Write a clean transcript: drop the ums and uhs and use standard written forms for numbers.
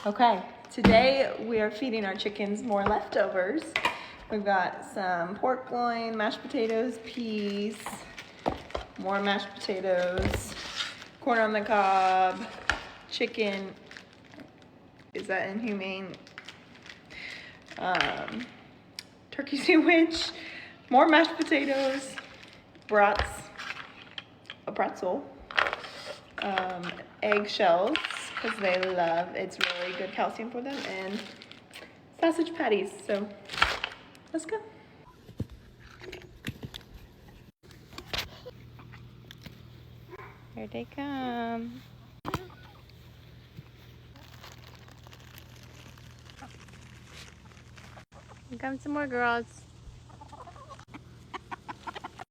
Okay, today we are feeding our chickens more leftovers. We've got some pork loin, mashed potatoes, peas, more mashed potatoes, corn on the cob, chicken, is that inhumane? Turkey sandwich, more mashed potatoes, brats, a pretzel, eggshells, because they love, it's really good calcium for them, and sausage patties. So let's go. Here they come. Here come some more girls.